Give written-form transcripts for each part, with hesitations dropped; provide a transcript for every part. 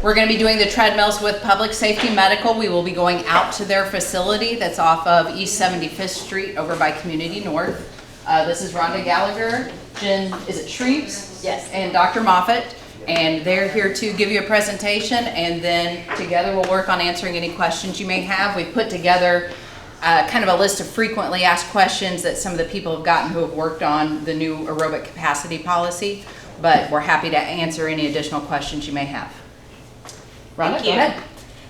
We're going to be doing the treadmills with Public Safety Medical. We will be going out to their facility that's off of East 75th Street over by Community North. This is Rhonda Gallagher, Jen, is it Shreves? Yes. And Dr. Moffitt. And they're here to give you a presentation, and then together we'll work on answering any questions you may have. We've put together kind of a list of frequently asked questions that some of the people have gotten who have worked on the new aerobic capacity policy, but we're happy to answer any additional questions you may have. Rhonda, go ahead.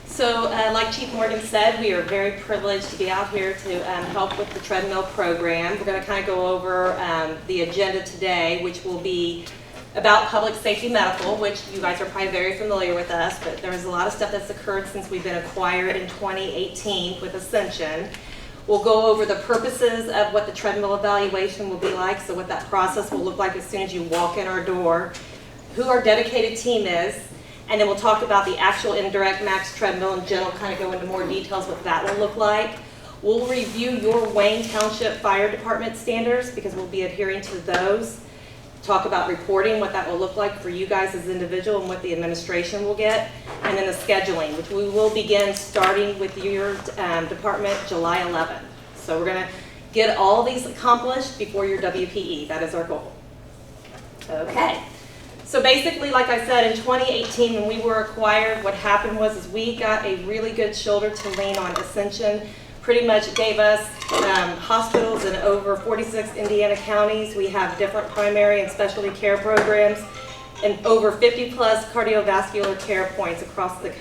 So like Chief Morgan said, we are very privileged to be out here to help with the treadmill program. We're going to kind of go over the agenda today, which will be about Public Safety Medical, which you guys are probably very familiar with us, but there's a lot of stuff that's occurred since we've been acquired in 2018 with Ascension. We'll go over the purposes of what the treadmill evaluation will be like, so what that process will look like as soon as you walk in our door, who our dedicated team is, and then we'll talk about the actual Indirect Max treadmill in general, kind of go into more details what that will look like. We'll review your Wayne Township Fire Department standards because we'll be adhering to those. Talk about reporting, what that will look like for you guys as individual and what the administration will get, and then the scheduling, which we will begin starting with your department July 11th. So we're going to get all these accomplished before your WPE. That is our goal. Okay. So basically, like I said, in 2018 when we were acquired, what happened was we got a really good shoulder to lean on. Ascension pretty much gave us hospitals in over 46 Indiana counties. We have different primary and specialty care programs and over 50 plus cardiovascular care points across the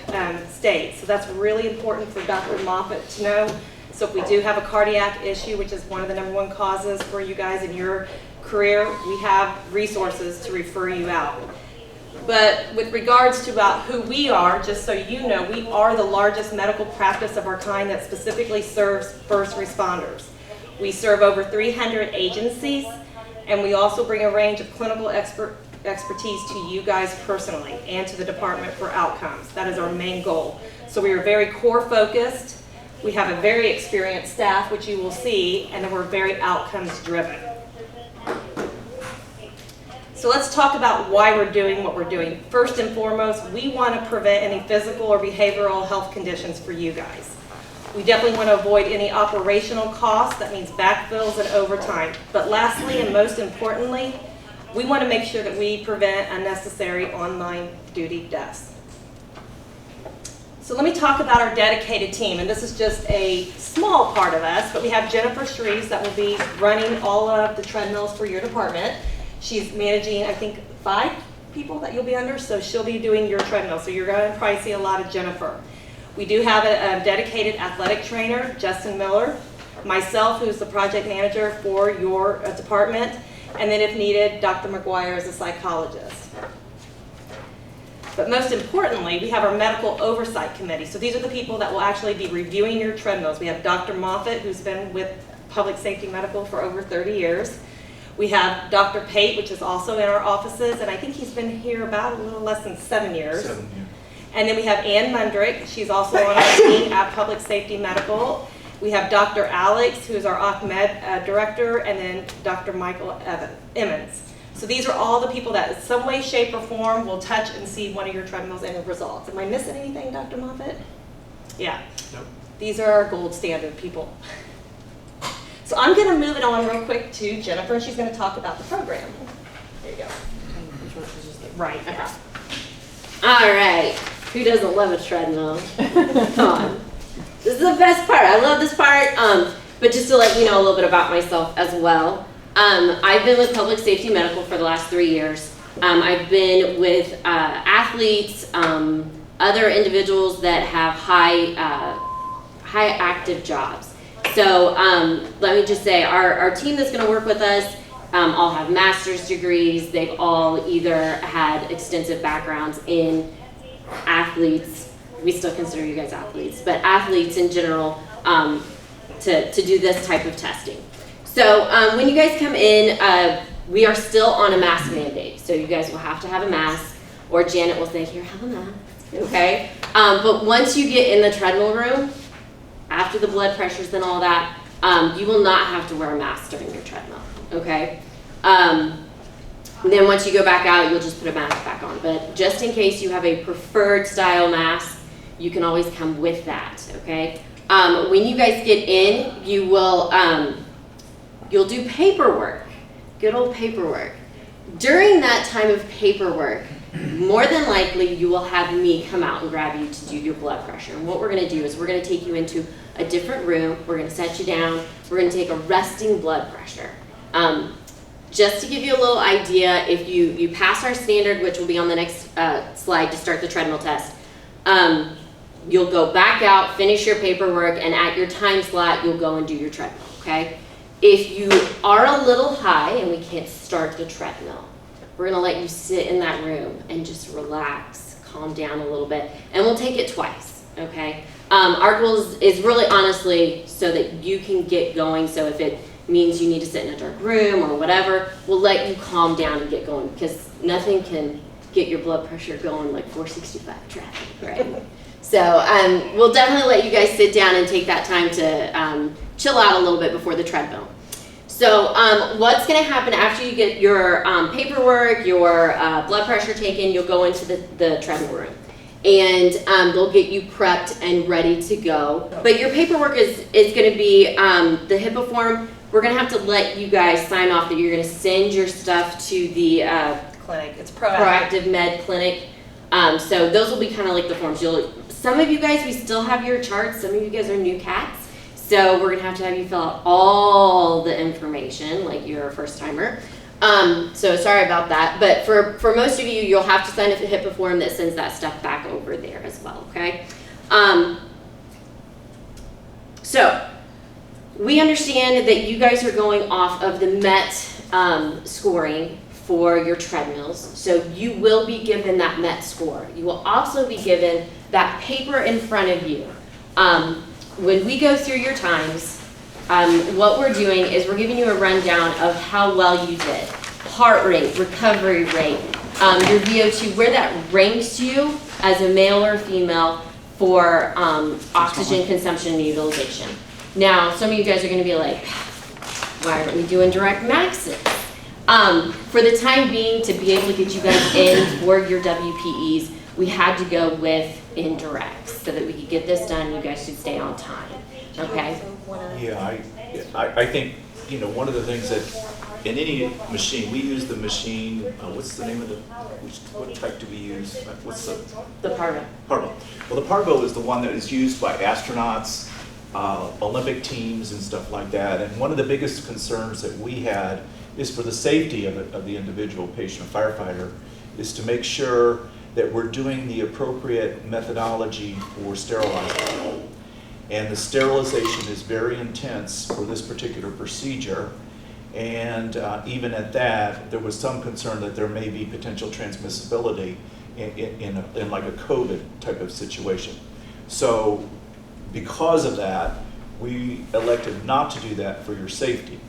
state. So that's really important for Dr. Moffitt to know. So if we do have a cardiac issue, which is one of the #1 causes for you guys in your career, we have resources to refer you out. But with regards to about who we are, just so you know, we are the largest medical practice of our kind that specifically serves first responders. We serve over 300 agencies, and we also bring a range of clinical expertise to you guys personally and to the department for outcomes. That is our main goal. So we are very core focused. We have a very experienced staff, which you will see, and then we're very outcomes driven. So let's talk about why we're doing what we're doing. First and foremost, we want to prevent any physical or behavioral health conditions for you guys. We definitely want to avoid any operational costs, that means backfills and overtime. But lastly and most importantly, we want to make sure that we prevent unnecessary online duty deaths. So let me talk about our dedicated team, and this is just a small part of us, but we have Jennifer Shreves that will be running all of the treadmills for your department. She's managing, I think, 5 people that you'll be under, so she'll be doing your treadmill. So you're going to probably see a lot of Jennifer. We do have a dedicated athletic trainer, Justin Miller, myself, who's the project manager for your department, and then if needed, Dr. McGuire is a psychologist. But most importantly, we have our medical oversight committee. So these are the people that will actually be reviewing your treadmills. We have Dr. Moffitt, who's been with Public Safety Medical for over 30 years. We have Dr. Pate, which is also in our offices, and I think he's been here about a little less than 7 years. 7 years. And then we have Ann Mundrick. She's also on our team at Public Safety Medical. We have Dr. Alex, who is our OCMED director, and then Dr. Michael Emmons. So these are all the people that in some way, shape, or form will touch and see one of your treadmills and the results. Am I missing anything, Dr. Moffitt? Yeah. Nope. These are our gold standard people. So I'm going to move it on real quick to Jennifer, and she's going to talk about the program. There you go. Right. Okay. All right. Who doesn't love a treadmill? Come on. This is the best part. I love this part. But just to let you know a little bit about myself as well. I've been with Public Safety Medical for the last 3 years. I've been with athletes, other individuals that have high active jobs. So let me just say, our team that's going to work with us all have master's degrees. They've all either had extensive backgrounds in athletes. We still consider you guys athletes, but athletes in general to do this type of testing. So when you guys come in, we are still on a mask mandate. So you guys will have to have a mask, or Janet will say, here, have a mask, okay? But once you get in the treadmill room, after the blood pressures and all that, you will not have to wear a mask during your treadmill, okay? And then once you go back out, you'll just put a mask back on. But just in case you have a preferred style mask, you can always come with that, okay? When you guys get in, you will, you'll do paperwork, good old paperwork. During that time of paperwork, more than likely you will have me come out and grab you to do your blood pressure. And what we're gonna do is we're gonna take you into a different room, we're gonna set you down, we're gonna take a resting blood pressure. Just to give you a little idea, if you pass our standard, which will be on the next slide to start the treadmill test, you'll go back out, finish your paperwork, and at your time slot, you'll go and do your treadmill, okay? If you are a little high and we can't start the treadmill, we're gonna let you sit in that room and just relax, calm down a little bit, and we'll take it twice, okay? Our goal is really honestly so that you can get going, so if it means you need to sit in a dark room or whatever, we'll let you calm down and get going, because nothing can get your blood pressure going like 465 traffic, right? So we'll definitely let you guys sit down and take that time to chill out a little bit before the treadmill. So what's gonna happen after you get your paperwork, your blood pressure taken, you'll go into the treadmill room. And they'll get you prepped and ready to go. But your paperwork is gonna be the HIPAA form. We're gonna have to let you guys sign off that you're gonna send your stuff to the Clinic, it's Proactive Med Clinic. So those will be kind of like the forms. Some of you guys, we still have your charts. Some of you guys are new cats. So we're gonna have you fill out all the information like you're a first timer. So sorry about that. But for most of you, you'll have to sign a HIPAA form that sends that stuff back over there as well, okay? So we understand that you guys are going off of the MET scoring for your treadmills. So you will be given that MET score. You will also be given that paper in front of you. When we go through your times, what we're doing is we're giving you a rundown of how well you did. Heart rate, recovery rate, your VO2, where that ranks you as a male or female for oxygen consumption and utilization. Now, some of you guys are gonna be like, why aren't we doing direct maxes? For the time being, to be able to get you guys in for your WPEs, we had to go with indirects so that we could get this done and you guys should stay on time, okay? Yeah, I think, you know, one of the things that, in any machine, we use the machine, what's the name of what type do we use? What's The Parvo. Parvo. Well, the Parvo is the one that is used by astronauts, Olympic teams and stuff like that. And one of the biggest concerns that we had is for the safety of the individual patient or firefighter, is to make sure that we're doing the appropriate methodology for sterilizing. And the sterilization is very intense for this particular procedure. And even at that, there was some concern that there may be potential transmissibility in like a COVID type of situation. So because of that, we elected not to do that for your safety.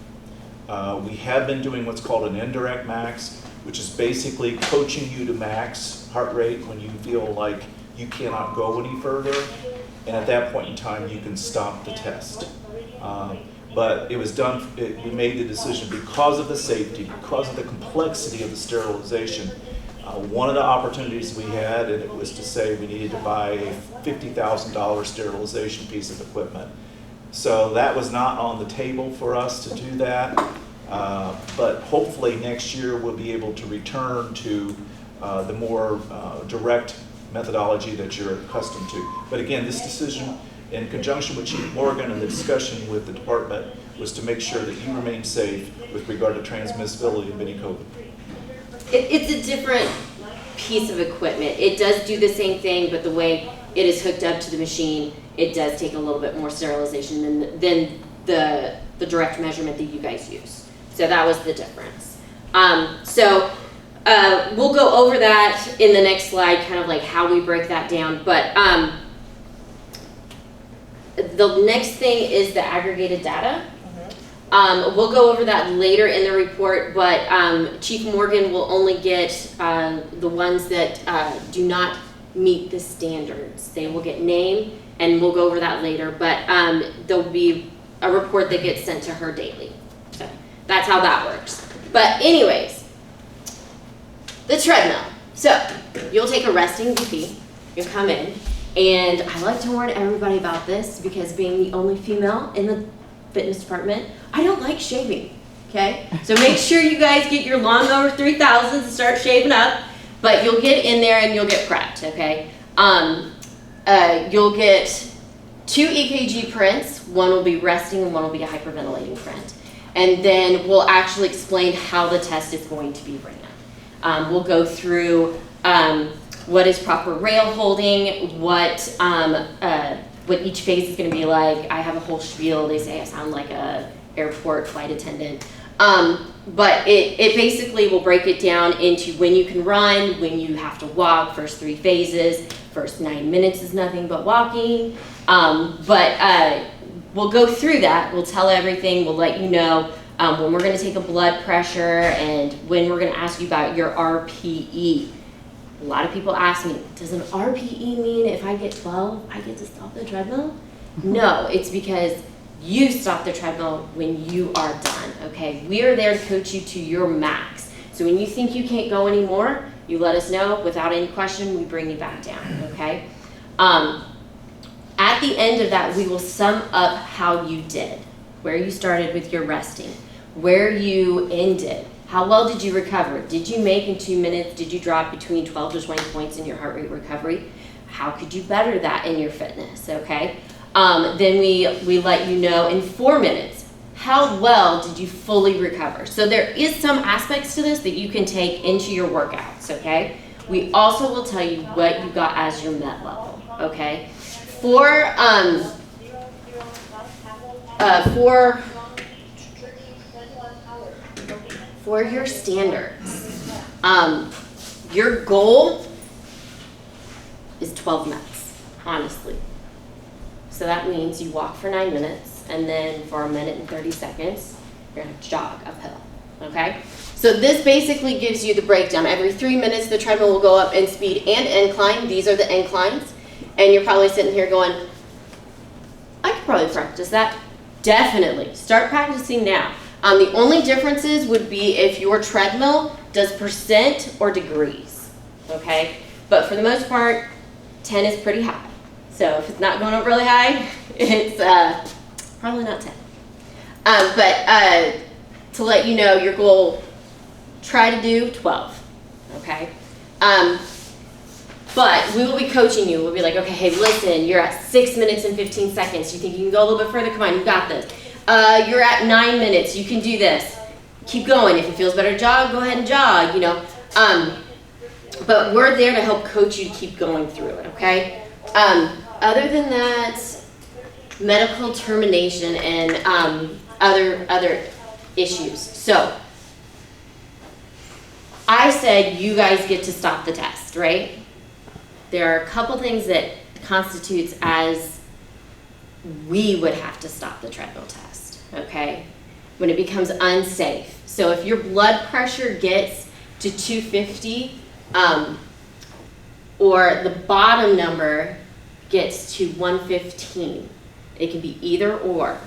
We have been doing what's called an indirect max, which is basically coaching you to max heart rate when you feel like you cannot go any further. And at that point in time, you can stop the test. But it was done, we made the decision because of the safety, because of the complexity of the sterilization. One of the opportunities we had, and it was to say we needed to buy a $50,000 sterilization piece of equipment. So that was not on the table for us to do that. But hopefully next year we'll be able to return to the more direct methodology that you're accustomed to. But again, this decision, in conjunction with Chief Morgan and the discussion with the department, was to make sure that you remain safe with regard to transmissibility of mini COVID. It's a different piece of equipment. It does do the same thing, but the way it is hooked up to the machine, it does take a little bit more sterilization than the direct measurement that you guys use. So that was the difference. We'll go over that in the next slide, kind of like how we break that down. But the next thing is the aggregated data. We'll go over that later in the report, but Chief Morgan will only get the ones that do not meet the standards. They will get name, and we'll go over that later, but there'll be a report that gets sent to her daily. So that's how that works. But anyways, The treadmill. So you'll take a resting BP, you'll come in, and I like to warn everybody about this because being the only female in the fitness department, I don't like shaving, okay? So make sure you guys get your lawnmower 3000s and start shaving up, but you'll get in there and you'll get prepped, okay? You'll get 2 EKG prints, one will be resting and one will be a hyperventilating print. And then we'll actually explain how the test is going to be ran. We'll go through what is proper rail holding, what each phase is going to be like. I have a whole spiel. They say I sound like a airport flight attendant. But it basically will break it down into when you can run, when you have to walk, first 3 phases. First 9 minutes is nothing but walking. We'll go through that. We'll tell everything. We'll let you know when we're going to take a blood pressure and when we're going to ask you about your RPE. A lot of people ask me, does an RPE mean if I get 12, I get to stop the treadmill? No, it's because you stop the treadmill when you are done, okay? We are there to coach you to your max. So when you think you can't go anymore, you let us know. Without any question, we bring you back down, okay? At the end of that, we will sum up how you did, where you started with your resting, where you ended, how well did you recover? Did you make in 2 minutes? Did you drop between 12 to 20 points in your heart rate recovery? How could you better that in your fitness, okay? Then we let you know in 4 minutes, how well did you fully recover? So there is some aspects to this that you can take into your workouts, okay? We also will tell you what you got as your MET level, okay? For your standards, your goal is 12 METs, honestly. So that means you walk for 9 minutes, and then for 1 minute and 30 seconds, you're gonna jog uphill, okay? So this basically gives you the breakdown. Every 3 minutes, the treadmill will go up in speed and incline. These are the inclines. And you're probably sitting here going, I could probably practice that. Definitely, start practicing now. The only differences would be if your treadmill does percent or degrees, okay? But for the most part, 10 is pretty high. So if it's not going up really high, it's probably not 10. But to let you know, your goal, try to do 12, okay? But we will be coaching you. We'll be like, okay, hey, listen, you're at 6 minutes and 15 seconds. You think you can go a little bit further? Come on, you got this. You're at 9 minutes. You can do this. Keep going. If it feels better to jog, go ahead and jog, you know. But we're there to help coach you to keep going through it, okay? Other than that, medical termination and other issues. So I said you guys get to stop the test, right? There are a couple things that constitutes as we would have to stop the treadmill test, okay? When it becomes unsafe. So if your blood pressure gets to 250, or the bottom number gets to 115, it can be either or,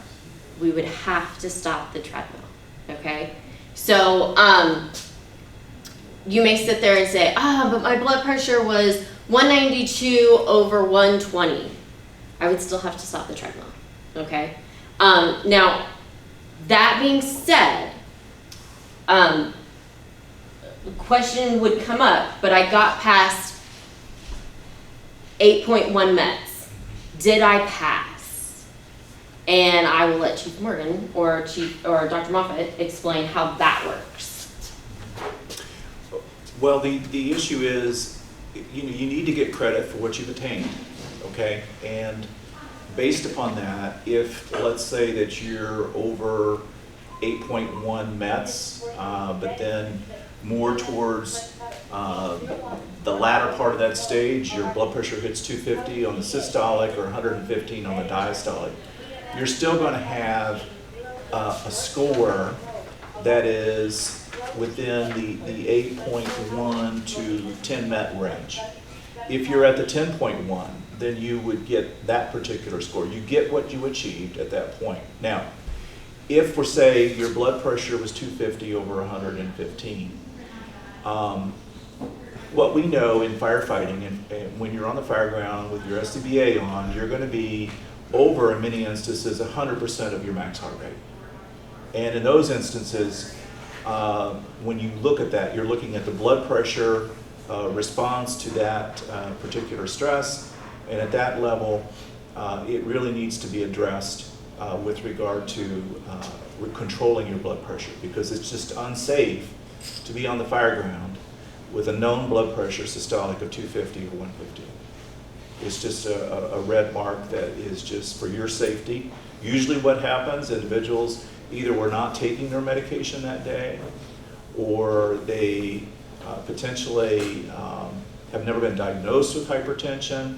we would have to stop the treadmill, okay? So you may sit there and say, but my blood pressure was 192 over 120. I would still have to stop the treadmill, okay? Now, that being said, the question would come up, but I got past 8.1 METs. Did I pass? And I will let Chief Morgan or Dr. Moffitt explain how that works. Well, the issue is, you need to get credit for what you've attained, okay? And based upon that, if let's say that you're over 8.1 METs, but then more towards the latter part of that stage, your blood pressure hits 250 on the systolic or 115 on the diastolic, you're still going to have a score that is within the 8.1 to 10 MET range. If you're at the 10.1, then you would get that particular score. You get what you achieved at that point. Now, if for say your blood pressure was 250 over 115, what we know in firefighting, and when you're on the fire ground with your SCBA on, you're going to be over, in many instances, 100% of your max heart rate. And in those instances, when you look at that, you're looking at the blood pressure response to that particular stress, and at that level, it really needs to be addressed with regard to controlling your blood pressure, because it's just unsafe to be on the fire ground with a known blood pressure systolic of 250 or 150. It's just a red mark that is just for your safety. Usually what happens, individuals either were not taking their medication that day, or they potentially have never been diagnosed with hypertension,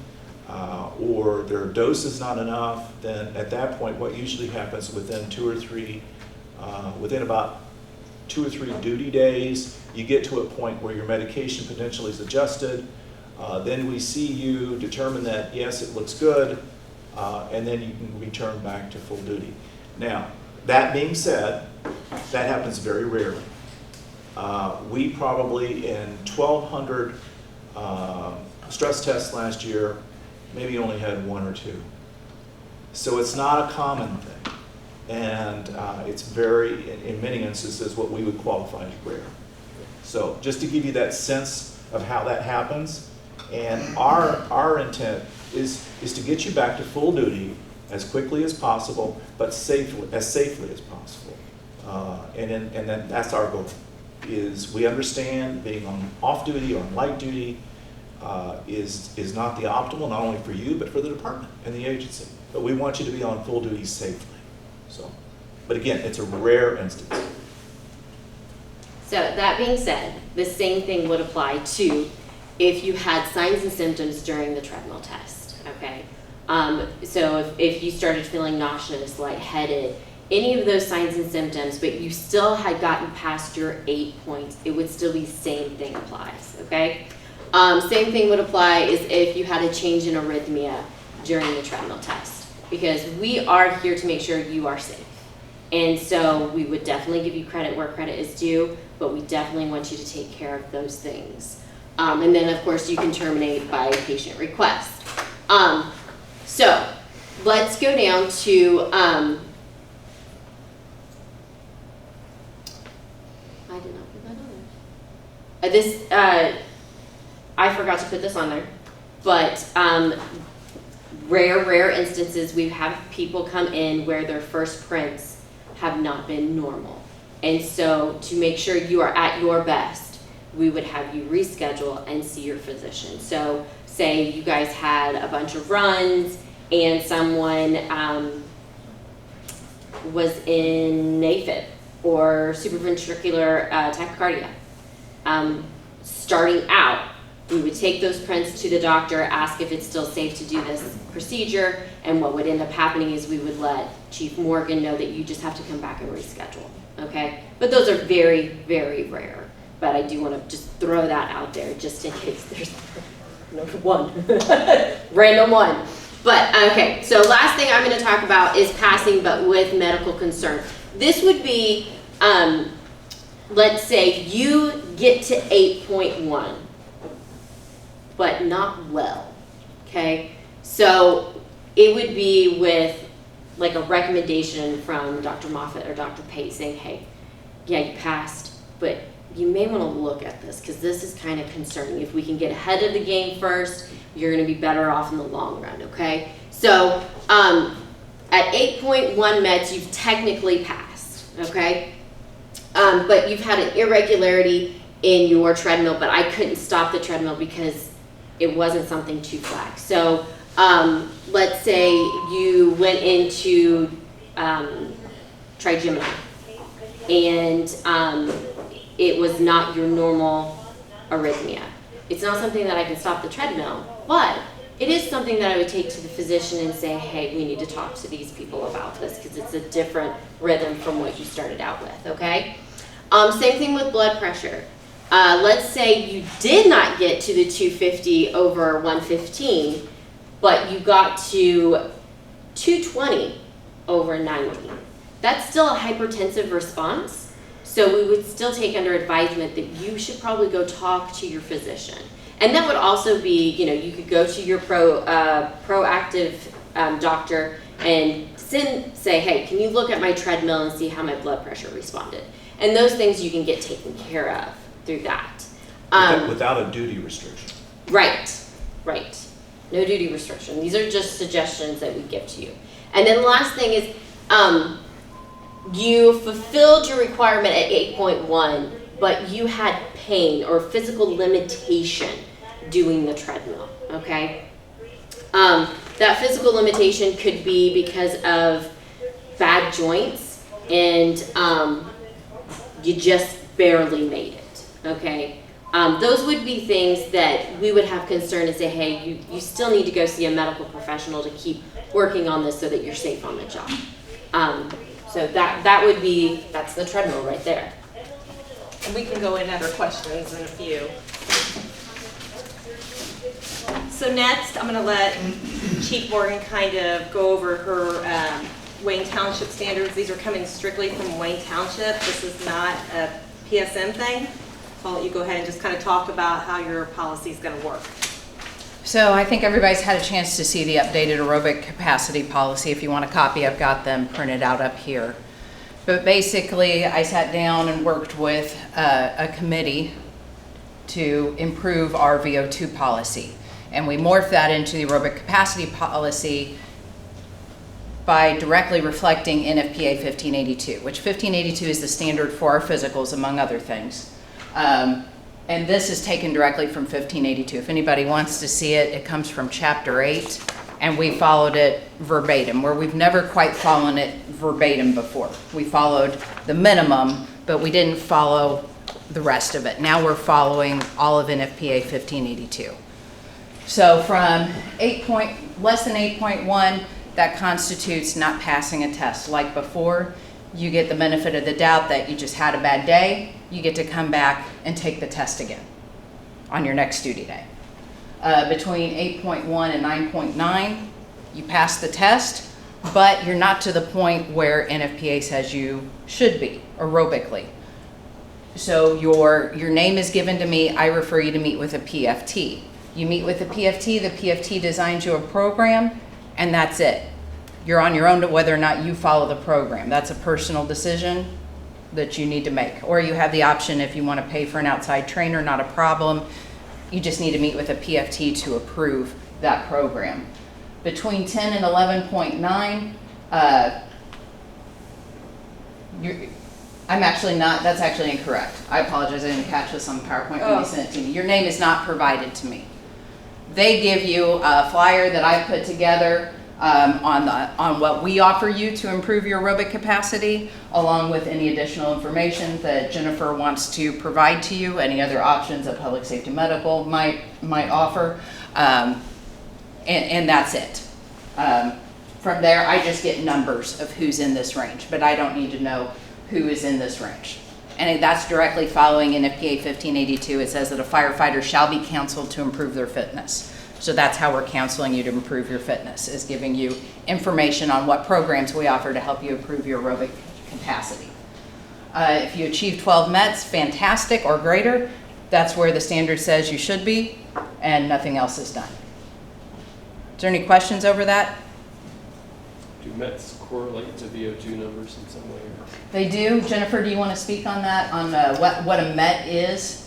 or their dose is not enough. Then at that point, what usually happens within about 2 or 3 duty days, you get to a point where your medication potentially is adjusted. Then we see you, determine that yes, it looks good, and then you can return back to full duty. Now, that being said, that happens very rarely. We probably, in 1,200 stress tests last year, maybe only had 1 or 2. So it's not a common thing. And it's very, in many instances, what we would qualify as rare. So just to give you that sense of how that happens, and our intent is to get you back to full duty as quickly as possible, but as safely as possible. And that's our goal. Is we understand being on off duty or on light duty is not the optimal, not only for you, but for the department and the agency. But we want you to be on full duty safely. So, but again, it's a rare instance. So that being said, the same thing would apply to if you had signs and symptoms during the treadmill test, okay? So if you started feeling nauseous, lightheaded, any of those signs and symptoms, but you still had gotten past your 8 points, it would still be same thing applies, okay? Same thing would apply is if you had a change in arrhythmia during the treadmill test, because we are here to make sure you are safe. And so we would definitely give you credit where credit is due, but we definitely want you to take care of those things. And then of course you can terminate by patient request. So let's go down to, I did not put that on there. I forgot to put this on there, but rare instances we have people come in where their first prints have not been normal. And so to make sure you are at your best, we would have you reschedule and see your physician. So say you guys had a bunch of runs and someone was in AFib or supraventricular tachycardia. Starting out, we would take those prints to the doctor, ask if it's still safe to do this procedure, and what would end up happening is we would let Chief Morgan know that you just have to come back and reschedule, okay? But those are very, very rare. But I do want to just throw that out there just in case there's one, random one. But okay, so last thing I'm going to talk about is passing but with medical concern. This would be, let's say you get to 8.1. but not well, okay? So it would be with like a recommendation from Dr. Moffitt or Dr. Pate saying, hey, yeah, you passed, but you may wanna look at this because this is kind of concerning. If we can get ahead of the game first, you're gonna be better off in the long run, okay? So at 8.1 meds, you've technically passed, okay? But you've had an irregularity in your treadmill, but I couldn't stop the treadmill because it wasn't something to flag. So let's say you went into trigeminal and it was not your normal arrhythmia. It's not something that I can stop the treadmill, but it is something that I would take to the physician and say, hey, we need to talk to these people about this because it's a different rhythm from what you started out with, okay? Same thing with blood pressure. Let's say you did not get to the 250 over 115, but you got to 220 over 90. That's still a hypertensive response. So we would still take under advisement that you should probably go talk to your physician. And that would also be, you could go to your proactive doctor and say, hey, can you look at my treadmill and see how my blood pressure responded? And those things you can get taken care of through that. Without a duty restriction. Right. No duty restriction. These are just suggestions that we give to you. And then the last thing is, you fulfilled your requirement at 8.1, but you had pain or physical limitation doing the treadmill, okay? That physical limitation could be because of bad joints and you just barely made it, okay? Those would be things that we would have concern and say, hey, you still need to go see a medical professional to keep working on this so that you're safe on the job. So that's the treadmill right there. And we can go in other questions in a few. So next, I'm going to let Chief Morgan kind of go over her Wayne Township standards. These are coming strictly from Wayne Township. This is not a PSM thing. I'll let you go ahead and just kind of talk about how your policy is going to work. So I think everybody's had a chance to see the updated aerobic capacity policy. If you want a copy, I've got them printed out up here. But basically, I sat down and worked with a committee to improve our VO2 policy. And we morphed that into the aerobic capacity policy by directly reflecting NFPA 1582, which 1582 is the standard for our physicals, among other things. And this is taken directly from 1582. If anybody wants to see it, it comes from Chapter 8, and we followed it verbatim, where we've never quite followed it verbatim before. We followed the minimum, but we didn't follow the rest of it. Now we're following all of NFPA 1582. So from less than 8.1, that constitutes not passing a test. Like before, you get the benefit of the doubt that you just had a bad day. You get to come back and take the test again on your next duty day. Between 8.1 and 9.9, you pass the test, but you're not to the point where NFPA says you should be aerobically. So your name is given to me. I refer you to meet with a PFT. You meet with the PFT designs you a program, and that's it. You're on your own to whether or not you follow the program. That's a personal decision that you need to make. Or you have the option, if you want to pay for an outside trainer, not a problem. You just need to meet with a PFT to approve that program. Between 10 and 11.9, that's actually incorrect. I apologize, I didn't catch this on PowerPoint when you sent it to me. Your name is not provided to me. They give you a flyer that I put together on what we offer you to improve your aerobic capacity, along with any additional information that Jennifer wants to provide to you, any other options that Public Safety Medical might offer, and that's it. From there, I just get numbers of who's in this range, but I don't need to know who is in this range. And that's directly following NFPA 1582. It says that a firefighter shall be counseled to improve their fitness. So that's how we're counseling you to improve your fitness, is giving you information on what programs we offer to help you improve your aerobic capacity. If you achieve 12 METs, fantastic, or greater, that's where the standard says you should be, and nothing else is done. Is there any questions over that? Do METs correlate to VO2 numbers in some way? They do. Jennifer, do you want to speak on that, on what a MET is?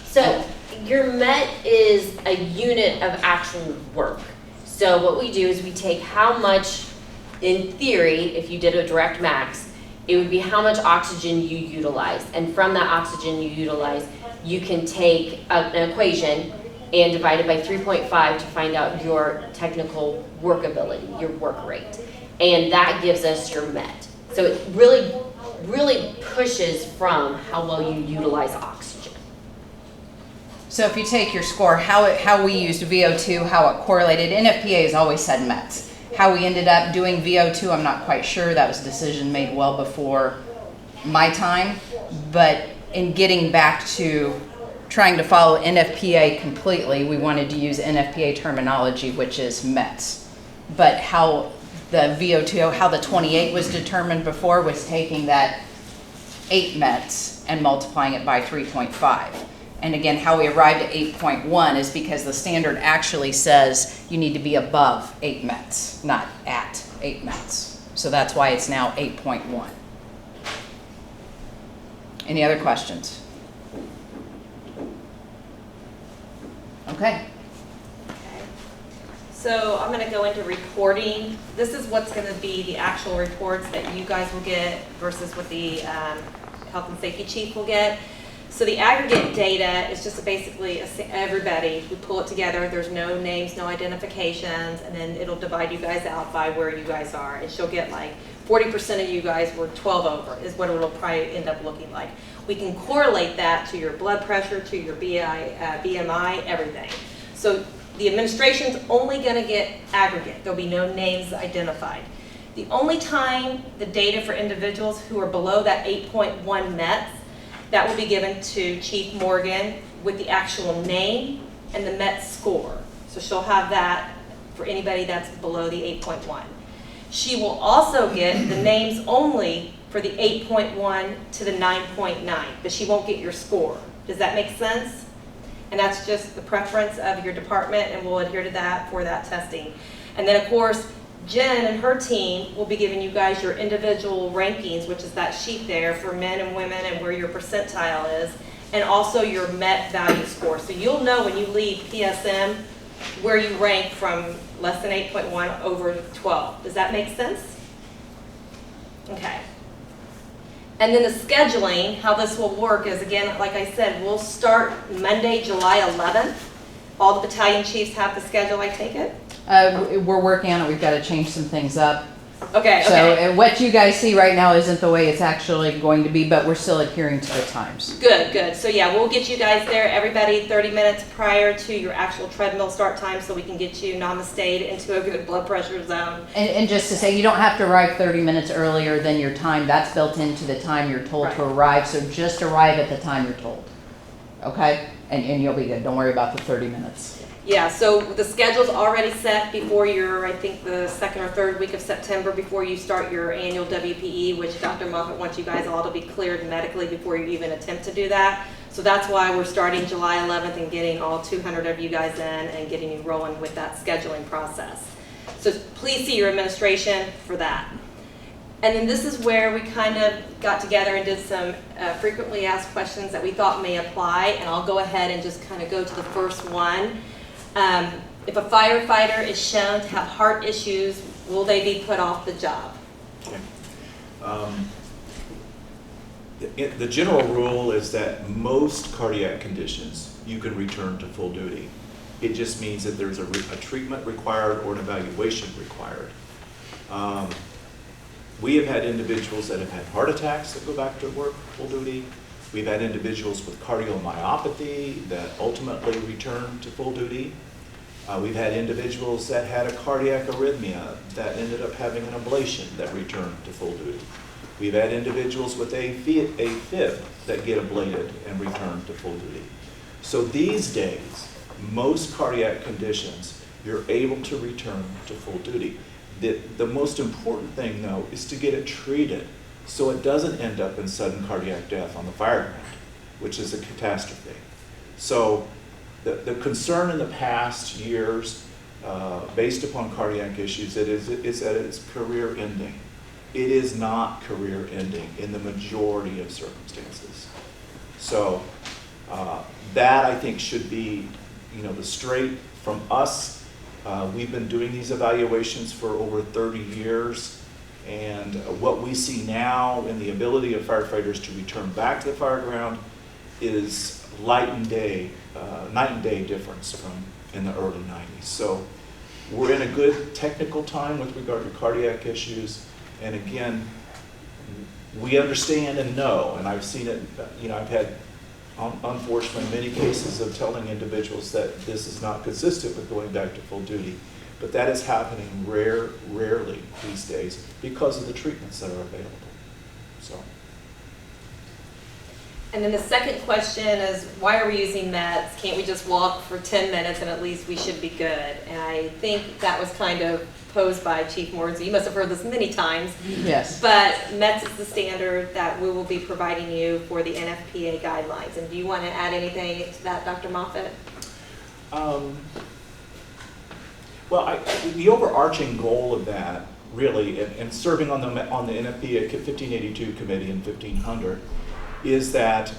So your MET is a unit of actual work. So what we do is we take how much, in theory, if you did a direct max, it would be how much oxygen you utilize. And from that oxygen you utilize, you can take an equation and divide it by 3.5 to find out your technical workability, your work rate. And that gives us your MET. So it really pushes from how well you utilize oxygen. So if you take your score, how we used VO2, how it correlated, NFPA has always said METs. How we ended up doing VO2, I'm not quite sure. That was a decision made well before my time. But in getting back to trying to follow NFPA completely, we wanted to use NFPA terminology, which is METs. But how the VO2, how the 28 was determined before, was taking that 8 METs and multiplying it by 3.5. And again, how we arrived at 8.1 is because the standard actually says you need to be above 8 METs, not at 8 METs. So that's why it's now 8.1. Any other questions? Okay. Okay. So I'm going to go into reporting. This is what's going to be the actual reports that you guys will get versus what the health and safety chief will get. So the aggregate data is just basically everybody. We pull it together. There's no names, no identifications, and then it'll divide you guys out by where you guys are. And she'll get like 40% of you guys were 12 over is what it'll probably end up looking like. We can correlate that to your blood pressure, to your BMI, everything. So the administration's only going to get aggregate. There'll be no names identified. The only time the data for individuals who are below that 8.1 METs, that will be given to Chief Morgan with the actual name and the MET score. So she'll have that for anybody that's below the 8.1. She will also get the names only for the 8.1 to the 9.9, but she won't get your score. Does that make sense? And that's just the preference of your department, and we'll adhere to that for that testing. And then, of course, Jen and her team will be giving you guys your individual rankings, which is that sheet there for men and women and where your percentile is, and also your MET value score. So you'll know when you leave PSM where you rank from less than 8.1 over 12. Does that make sense? Okay. And then the scheduling, how this will work is, again, like I said, we'll start Monday, July 11th. All the battalion chiefs have the schedule, I take it? We're working on it. We've got to change some things up. Okay, So okay. what you guys see right now isn't the way it's actually going to be, but we're still adhering to the times. Good, good. So yeah, we'll get you guys there, everybody 30 minutes prior to your actual treadmill start time so we can get you namaste into a good blood pressure zone. And just to say, you don't have to arrive 30 minutes earlier than your time. That's built into the time you're told to Right. arrive. So just arrive at the time you're told. Okay? And you'll be good. Don't worry about the 30 minutes. Yeah, so the schedule's already set before your, I think, the second or third week of September before you start your annual WPE, which Dr. Moffitt wants you guys all to be cleared medically before you even attempt to do that. So that's why we're starting July 11th and getting all 200 of you guys in and getting you rolling with that scheduling process. So please see your administration for that. And then this is where we kind of got together and did some frequently asked questions that we thought may apply, and I'll go ahead and just kind of go to the first one. If a firefighter is shown to have heart issues, will they be put off the job? Okay. The general rule is that most cardiac conditions you can return to full duty. It just means that there's a treatment required or an evaluation required. We have had individuals that have had heart attacks that go back to work full duty. We've had individuals with cardiomyopathy that ultimately return to full duty. We've had individuals that had a cardiac arrhythmia that ended up having an ablation that returned to full duty. We've had individuals with AFib that get ablated and return to full duty. So these days, most cardiac conditions, you're able to return to full duty. The most important thing, though, is to get it treated so it doesn't end up in sudden cardiac death on the fireground, which is a catastrophe. So the concern in the past years, based upon cardiac issues, is that it's career ending. It is not career ending in the majority of circumstances. So that, I think, should be, the straight from us. We've been doing these evaluations for over 30 years. And what we see now in the ability of firefighters to return back to the fireground is night and day difference from in the early 90s. So we're in a good technical time with regard to cardiac issues. And again, we understand and know, and I've seen it, I've had, unfortunately, many cases of telling individuals that this is not consistent with going back to full duty. But that is happening rarely these days because of the treatments that are available. So. And then the second question is, why are we using meds? Can't we just walk for 10 minutes and at least we should be good? And I think that was kind of posed by Chief Morgan. So you must have heard this many times. Yes. But METS is the standard that we will be providing you for the NFPA guidelines. And do you want to add anything to that, Dr. Moffitt? Well, the overarching goal of that, really, and serving on the NFPA 1582 committee in 1500, is that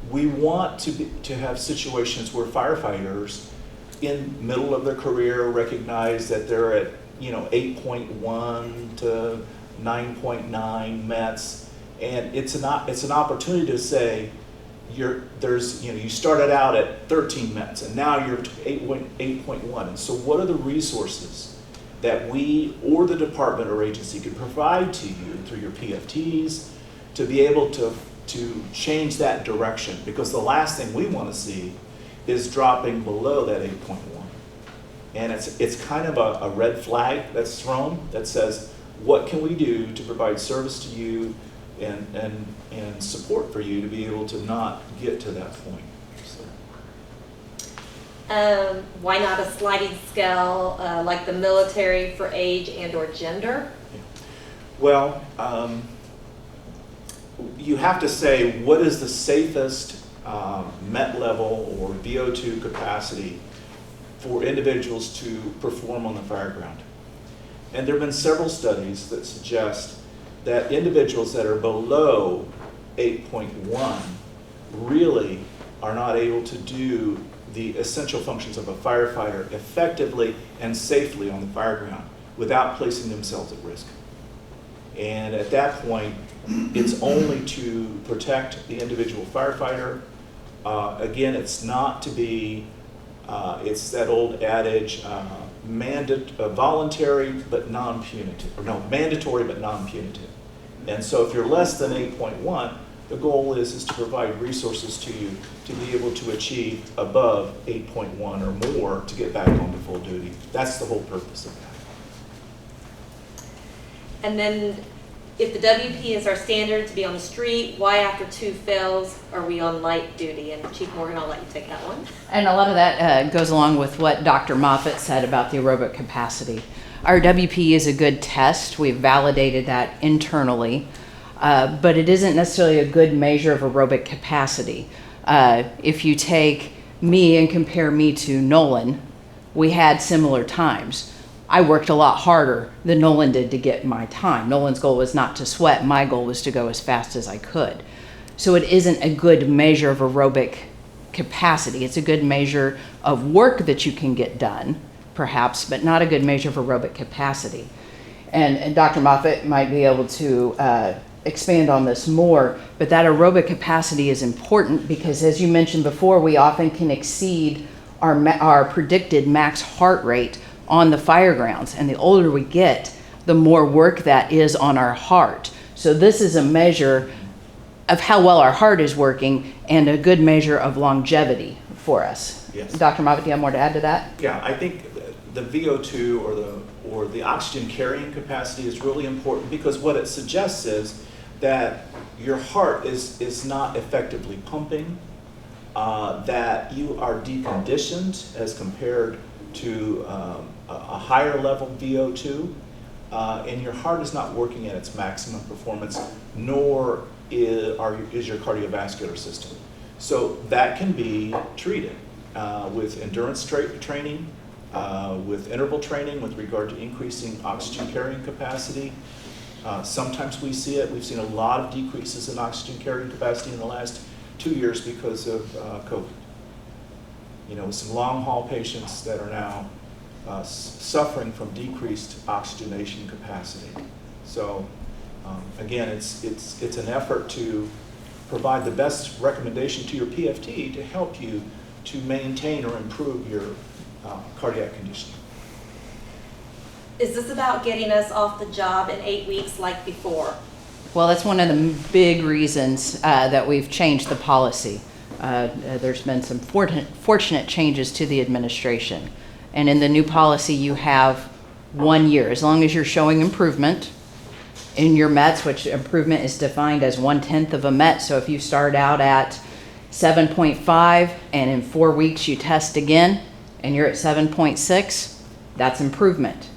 we want to have situations where firefighters in middle of their career recognize that they're at 8.1 to 9.9 METs, and it's an opportunity to say you started out at 13 METs and now you're 8.1, and so what are the resources that we or the department or agency can provide to you through your PFTs to be able to change that direction, because the last thing we want to see is dropping below that 8.1. And it's kind of a red flag that's thrown that says, what can we do to provide service to you and support for you to be able to not get to that point. So. Why not a sliding scale like the military for age and or gender? Yeah. Well, you have to say what is the safest MET level or VO2 capacity for individuals to perform on the fireground. And there have been several studies that suggest that individuals that are below 8.1 really are not able to do the essential functions of a firefighter effectively and safely on the fireground without placing themselves at risk. And at that point, it's only to protect the individual firefighter. Again, it's not to be, it's that old adage, voluntary but non-punitive, or no, mandatory but non-punitive. And so if you're less than 8.1, the goal is to provide resources to you to be able to achieve above 8.1 or more to get back onto full duty. That's the whole purpose of that. And then if the WP is our standard to be on the street, why after 2 fails are we on light duty? And Chief Morgan, I'll let you take that one. And a lot of that goes along with what Dr. Moffitt said about the aerobic capacity. Our WP is a good test. We've validated that internally, but it isn't necessarily a good measure of aerobic capacity. If you take me and compare me to Nolan, we had similar times. I worked a lot harder than Nolan did to get my time. Nolan's goal was not to sweat. My goal was to go as fast as I could. So it isn't a good measure of aerobic capacity. It's a good measure of work that you can get done, perhaps, but not a good measure of aerobic capacity. And Dr. Moffitt might be able to expand on this more, but that aerobic capacity is important because, as you mentioned before, we often can exceed our predicted max heart rate on the firegrounds, and the older we get, the more work that is on our heart. So this is a measure of how well our heart is working and a good measure of longevity for us. Yes. Dr. Moffitt, do you have more to add to that? Yeah, I think the VO2 or the oxygen carrying capacity is really important because what it suggests is that your heart is not effectively pumping, that you are deconditioned as compared to a higher level VO2, and your heart is not working at its maximum performance, nor is your cardiovascular system. So that can be treated with endurance training, with interval training with regard to increasing oxygen carrying capacity. Sometimes we see it. We've seen a lot of decreases in oxygen carrying capacity in the last 2 years because of COVID. Some long haul patients that are now suffering from decreased oxygenation capacity. So again, it's an effort to provide the best recommendation to your PFT to help you to maintain or improve your cardiac condition. Is this about getting us off the job in 8 weeks like before? Well, that's one of the big reasons that we've changed the policy. There's been some fortunate changes to the administration. And in the new policy, you have 1 year. As long as you're showing improvement, in your METs, which improvement is defined as 1/10 of a MET. So if you start out at 7.5 and in 4 weeks you test again and you're at 7.6, that's improvement.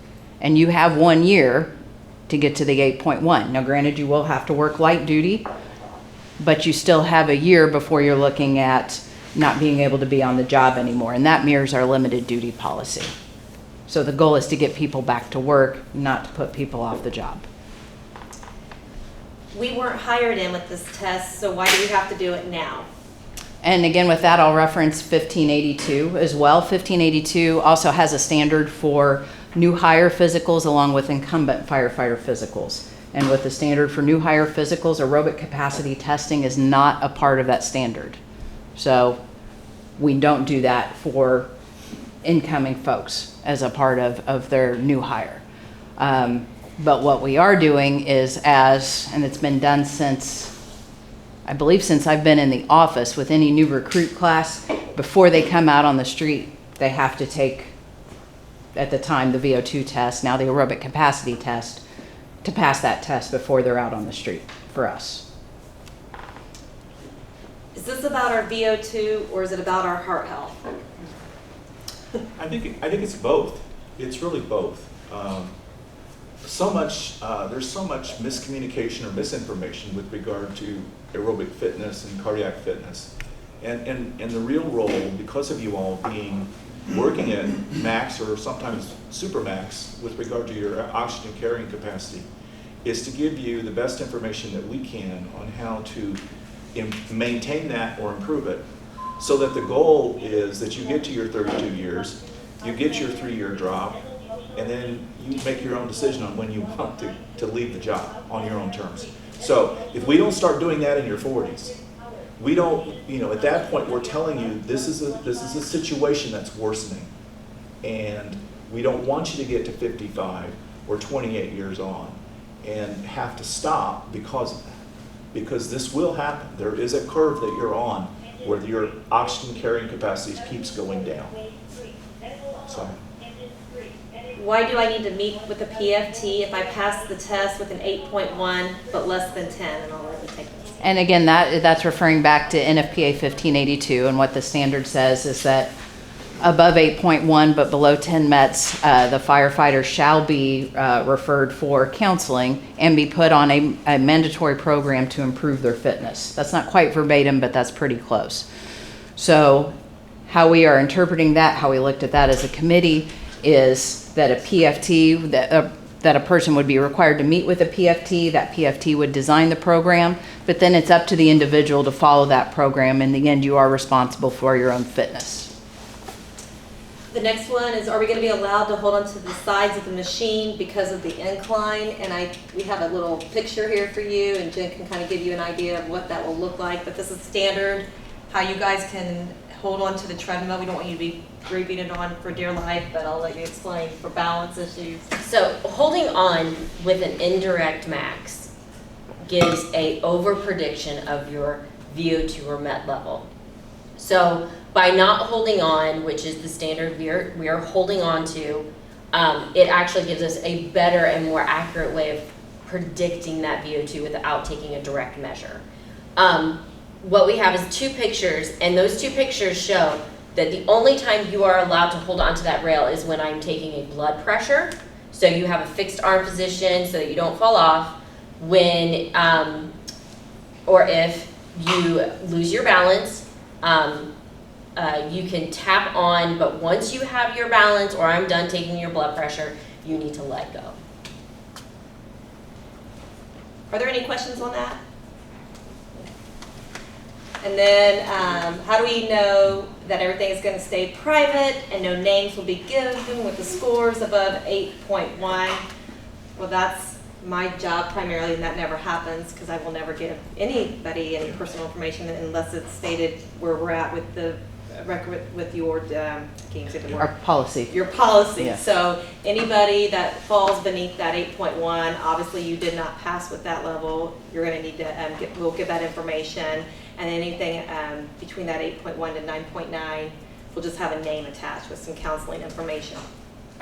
And you have 1 year to get to the 8.1. Now granted, you will have to work light duty, but you still have a year before you're looking at not being able to be on the job anymore. And that mirrors our limited duty policy. So the goal is to get people back to work, not to put people off the job. We weren't hired in with this test, so why do we have to do it now? And again, with that, I'll reference 1582 as well. 1582 also has a standard for new hire physicals along with incumbent firefighter physicals. And with the standard for new hire physicals, aerobic capacity testing is not a part of that standard. So we don't do that for incoming folks as a part of their new hire. But what we are doing is and it's been done since, I believe since I've been in the office, with any new recruit class, before they come out on the street, they have to take, at the time, the VO2 test, now the aerobic capacity test, to pass that test before they're out on the street for us. Is this about our VO2 or is it about our heart health? I think it's both. It's really both. There's so much miscommunication or misinformation with regard to aerobic fitness and cardiac fitness. And the real role, because of you all working at max or sometimes super max with regard to your oxygen carrying capacity, is to give you the best information that we can on how to maintain that or improve it, so that the goal is that you get to your 32 years, you get your 3-year drop, and then you make your own decision on when you want to leave the job on your own terms. So if we don't start doing that in your 40s, we don't, at that point we're telling you this is a situation that's worsening, and we don't want you to get to 55 or 28 years on and have to stop because of that. Because this will happen. There is a curve that you're on where your oxygen carrying capacity keeps going down. So. Why do I need to meet with a PFT if I pass the test with an 8.1 but less than 10 and I'll let you take this? And again, that's referring back to NFPA 1582, and what the standard says is that above 8.1 but below 10 METs, the firefighter shall be referred for counseling and be put on a mandatory program to improve their fitness. That's not quite verbatim, but that's pretty close. So how we are interpreting that, how we looked at that as a committee, is that a PFT, that a person would be required to meet with a PFT, that PFT would design the program, but then it's up to the individual to follow that program. In the end, you are responsible for your own fitness. The next one is, are we going to be allowed to hold onto the sides of the machine because of the incline? And we have a little picture here for you, and Jen can kind of give you an idea of what that will look like. But this is standard, how you guys can hold on to the treadmill. We don't want you to be gripping it on for dear life, but I'll let you explain for balance issues. So holding on with an indirect max gives a over prediction of your VO2 or MET level. So by not holding on, which is the standard we are holding on to, it actually gives us a better and more accurate way of predicting that VO2 without taking a direct measure. What we have is 2 pictures, and those 2 pictures show that the only time you are allowed to hold onto that rail is when I'm taking a blood pressure. So you have a fixed arm position so that you don't fall off. When, or if you lose your balance, you can tap on, but once you have your balance or I'm done taking your blood pressure, you need to let go. Are there any questions on that? And then how do we know that everything is going to stay private and no names will be given with the scores above 8.1? Well, that's my job primarily, and that never happens because I will never give anybody any personal information unless it's stated where we're at with the record with your, can't even say the word. Our policy. Your policy. Yeah. So anybody that falls beneath that 8.1, obviously you did not pass with that level. You're going to need to we'll give that information, and anything between that 8.1 to 9.9, we'll just have a name attached with some counseling information.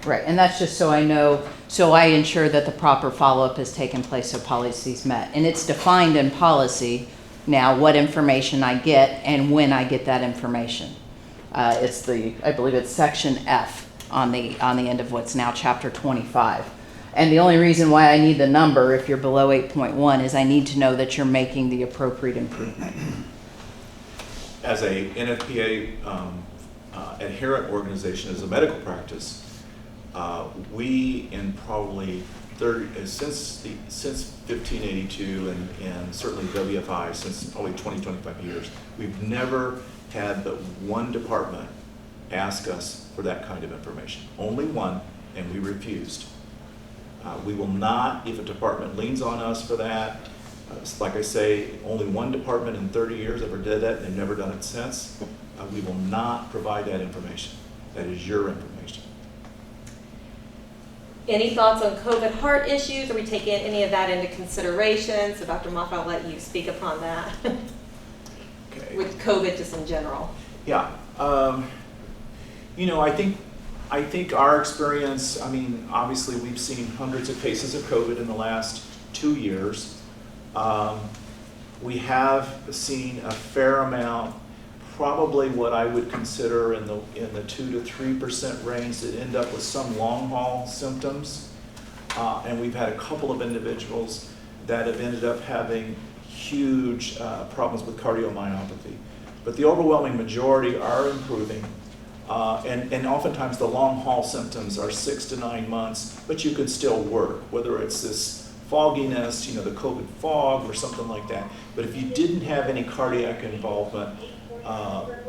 Right, and that's just so I know, so I ensure that the proper follow-up has taken place, so policy's met. And it's defined in policy now what information I get and when I get that information. It's I believe it's section F on the end of what's now chapter 25. And the only reason why I need the number, if you're below 8.1, is I need to know that you're making the appropriate improvement. As a NFPA adherent organization, as a medical practice, we in probably since 1582 and certainly WFI since probably 20-25 years, we've never had but one department ask us for that kind of information. Only one, and we refused. We will not, if a department leans on us for that, like I say, only one department in 30 years ever did that, and they've never done it since. We will not provide that information. That is your information. Any thoughts on COVID heart issues? Are we taking any of that into consideration? So Dr. Moffitt, I'll let you speak upon that. Okay. With COVID just in general. Yeah. You know, I think our experience, I mean, obviously we've seen hundreds of cases of COVID in the last 2 years. We have seen a fair amount, probably what I would consider in the 2 to 3% range that end up with some long haul symptoms. And we've had a couple of individuals that have ended up having huge problems with cardiomyopathy. But the overwhelming majority are improving. And oftentimes the long haul symptoms are 6 to 9 months, but you could still work, whether it's this fogginess, you know, the COVID fog or something like that. But if you didn't have any cardiac involvement,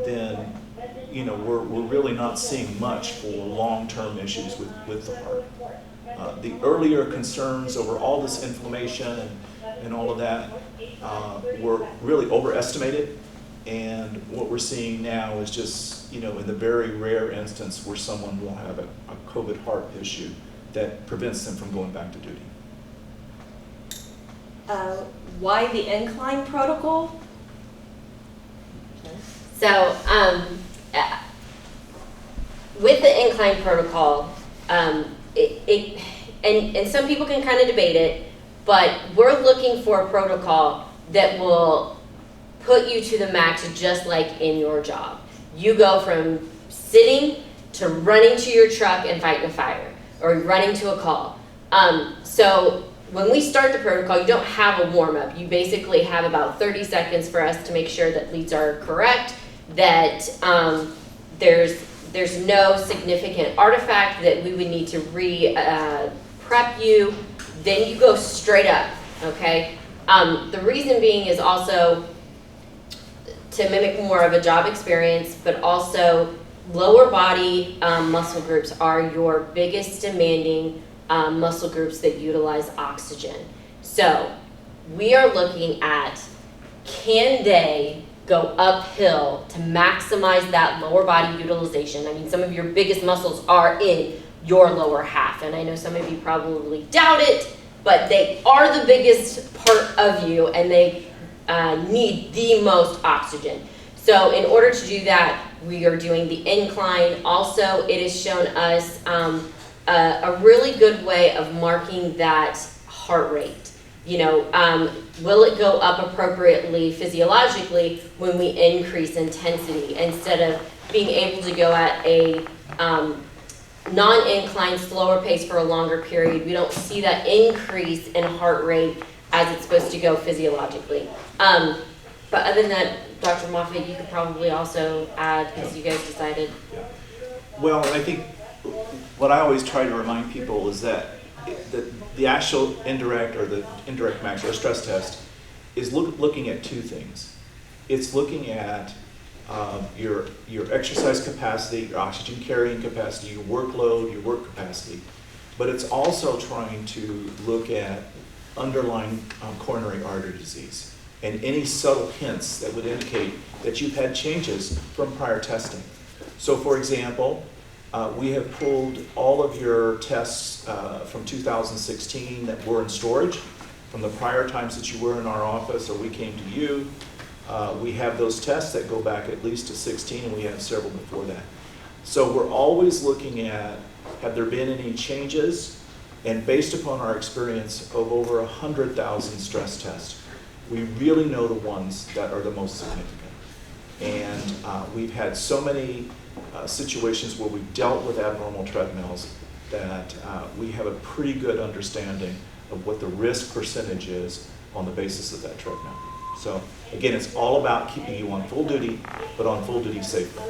then, you know, we're really not seeing much for long-term issues with the heart. The earlier concerns over all this inflammation and all of that were really overestimated. And what we're seeing now is just, you know, in the very rare instance where someone will have a COVID heart issue that prevents them from going back to duty. Why the incline protocol? So, with the incline protocol, and some people can kind of debate it, but we're looking for a protocol that will put you to the max, just like in your job. You go from sitting to running to your truck and fighting a fire, or running to a call. So when we start the protocol, you don't have a warm-up. You basically have about 30 seconds for us to make sure that leads are correct, that there's no significant artifact that we would need to prep you. Then you go straight up, okay? The reason being is also to mimic more of a job experience, but also lower body muscle groups are your biggest demanding muscle groups that utilize oxygen. So we are looking at, can they go uphill to maximize that lower body utilization? I mean, some of your biggest muscles are in your lower half, and I know some of you probably doubt it, but they are the biggest part of you, and they need the most oxygen. So in order to do that, we are doing the incline. Also, it has shown us a really good way of marking that heart rate. You know, will it go up appropriately physiologically when we increase intensity instead of being able to go at a non-inclined, slower pace for a longer period? We don't see that increase in heart rate as it's supposed to go physiologically. But other than that, Dr. Moffitt, you could probably also add, because you guys decided. Yeah. Well, I think what I always try to remind people is that the actual indirect or the indirect max or stress test is looking at two things. It's looking at your exercise capacity, your oxygen carrying capacity, your workload, your work capacity, but it's also trying to look at underlying coronary artery disease and any subtle hints that would indicate that you've had changes from prior testing. So for example, we have pulled all of your tests from 2016 that were in storage from the prior times that you were in our office or we came to you. We have those tests that go back at least to 16, and we have several before that. So we're always looking at Have there been any changes? And based upon our experience of over 100,000 stress tests, we really know the ones that are the most significant. And we've had so many situations where we've dealt with abnormal treadmills that we have a pretty good understanding of what the risk percentage is on the basis of that treadmill. So again, it's all about keeping you on full duty, but on full duty safely.